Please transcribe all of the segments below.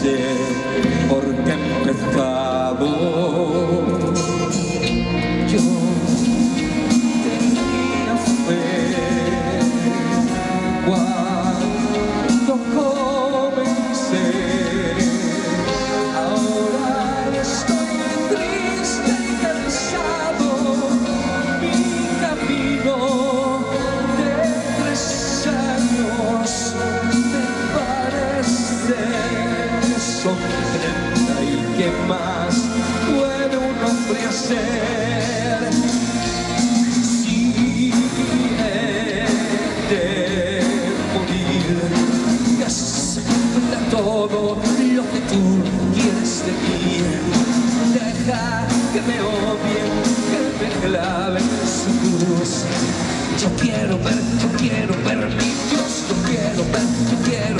sé por qué empezamos. Yo tenía fe cuando comencé. Ahora estoy triste y cansado. Mi camino de 3 años me parece que son 30. ¿Y qué más puede un hombre hacer? Si he de morir, que acepta todo lo que tú quieres de mí. Deja que me odien, que me claven su cruz. Yo quiero ver mi Dios, yo quiero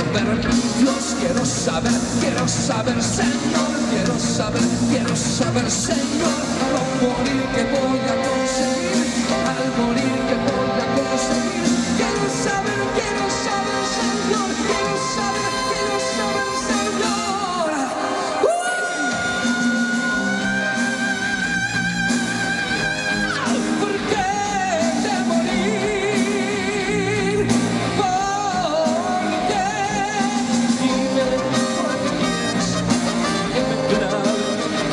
ver mi Dios. Quiero saber, Señor, quiero saber, Señor, al morir que voy a conseguir, al morir que voy a conseguir. Quiero saber, Señor, quiero saber, Señor. ¿Por qué de morir? ¿Por qué? Dime por qué quieres que me clave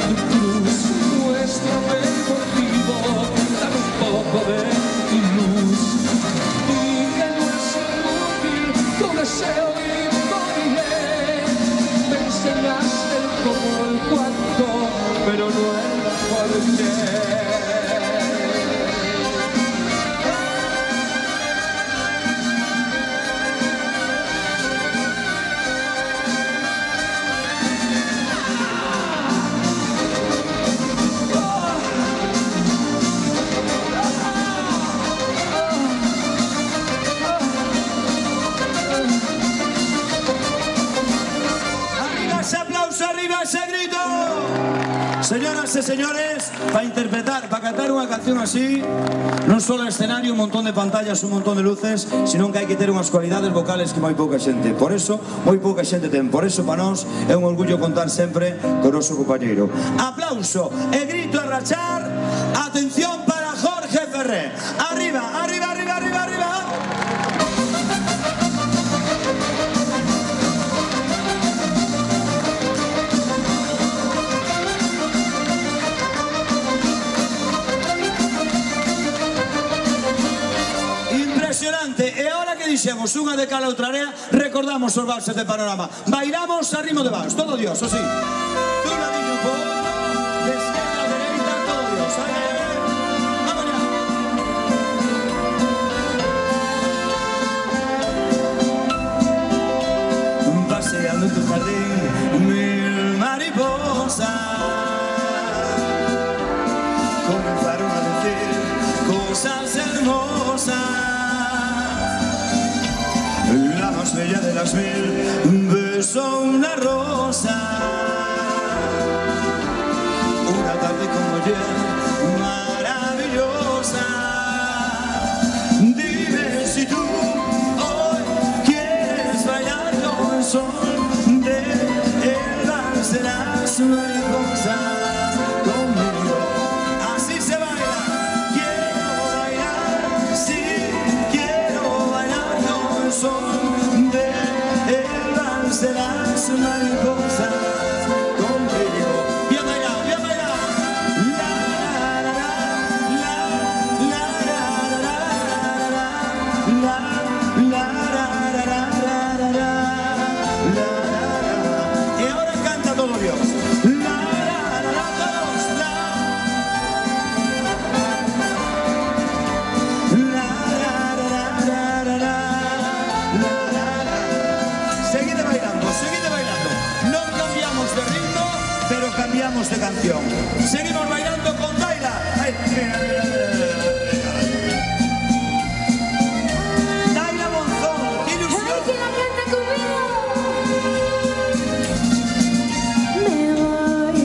tu cruz. Muéstrame el motivo, dame un poco de tu luz. Y que no es inútil tu deseo y moriré. Me enseñaste el cómo, el cuánto, pero no el por qué. Arriba ese aplauso, arriba ese grito. Señoras e señores, para interpretar, para cantar unha canción así, non só o escenario, un montón de pantallas, un montón de luces, sino que hai que ter unhas cualidades vocales que moi pouca xente. Por eso, moi pouca xente ten. Por eso, para nós, é un orgullo contar sempre con o noso compañeiro. Aplauso e grito a rachar. Atención para Jorge Ferrer. Arriba, arriba, arriba, arriba, arriba. Impresionante. E ahora que dixemos unha de cala outra area, recordamos os valses de Panorama. Bailamos a ritmo de vals, todo Dios, o sí. Tú ladillo un pouco, de esquerda a dereita, todo Dios. Vamos ya. Paseando en tu jardín, mil mariposas comenzaron a decir cosas hermosas. La más bella de las 1000 besó una rosa. Una tarde como ayer, maravillosa. Dime si tú hoy quieres bailar con el son de el vals de las mariposas conmigo. Así se baila. Quiero bailar, sí, quiero bailar con el son de el vals de las mariposas conmigo. Bien bailado, bien bailado. La la la la la la la la la. Y ahora canta todo Dios. La la la la todos. La la la la la. Seguide bailando, seguide bailando. No cambiamos de ritmo, pero cambiamos de canción. Seguimos bailando con Daila. Ay, mira, mira, mira. Daila Monzón, qué ilusión. ¡Ay, que la canta conmigo! Me voy,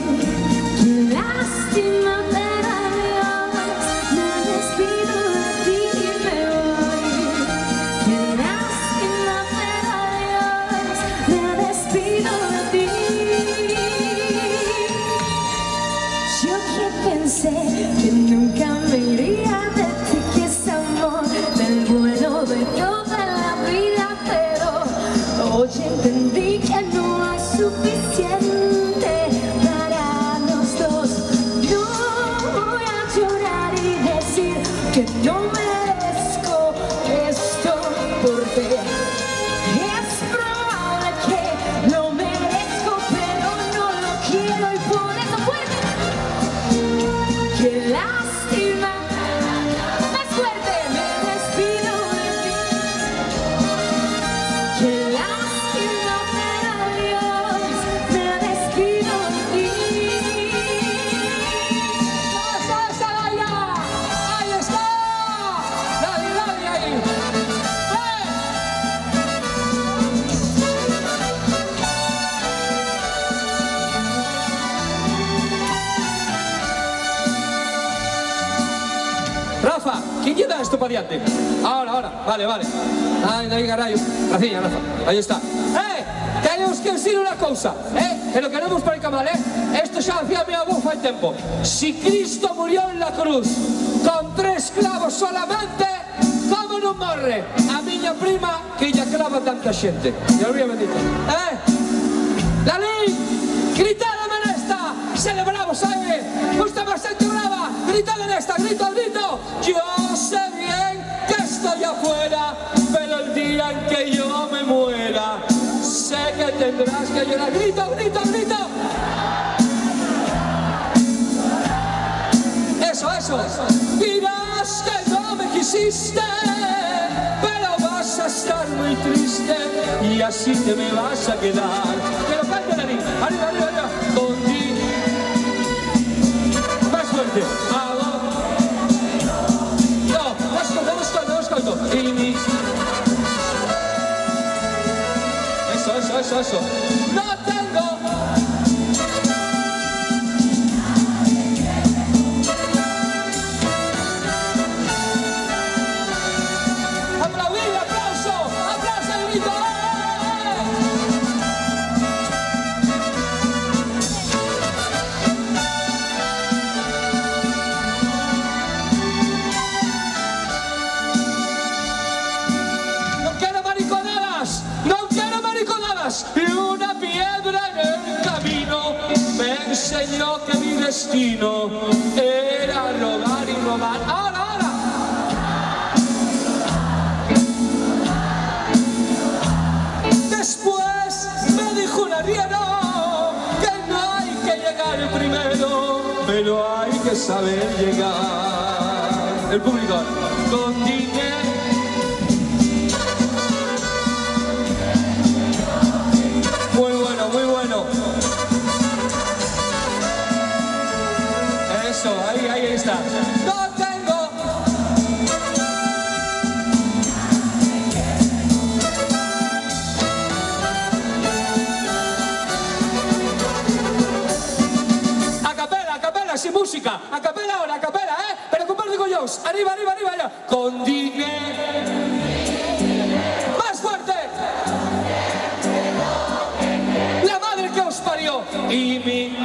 qué lástima, pero adiós. Me despido de ti y me voy. Qué lástima, pero adiós. Me despido de ti. Yo que pensé que nunca me iría de ti, que es amor del bueno de toda la vida, pero hoy entendí que no es suficiente para los dos. No voy a llorar y decir que no merezco esto por ti. Es probable que lo merezco, pero no lo quiero y por eso fuerte. Qué lástima, más fuerte me despido de ti. Qué lástima, pero adiós, me despido de ti. ¡Esa, Laia! ¡Ahí está! ¡Dale, dale ahí! Rafa, ¿quién lleva esto para adelante? Ahora, vale. Ay, no hay carajo. Rafinha, Rafa, ahí está. Tenemos que decir una cosa, que lo queremos para el mal, esto ya hacía mi abuelo hace tiempo. Si Cristo murió en la cruz con 3 clavos solamente, ¿cómo no morre a miña prima que ya clava tanta gente? Dios mío bendito. Lalín, gritadme en esta, celebramos, gusta bastante brava, gritad en esta, grito. Yo sé bien que estoy afuera, pero el día en que yo me muera, sé que tendrás que llorar. Grito. Eso. Dirás que no me quisiste, pero vas a estar muy triste y así te me vas a quedar. Pero canta, Dani. Arriba. Contigo. Más fuerte. No, ascolto. Eso. No tengo. Aplauso, grito. Y una piedra en el camino me enseñó que mi destino era robar y robar. Ahora. Después me dijo un arriero que no hay que llegar primero, pero hay que saber llegar. El público, con dinero. Muy bueno. Eso, ahí está. No tengo. A capela, sin música. A capela ahora, pero comparte con ellos. Arriba, ya. Con dinero. Más fuerte. Y mi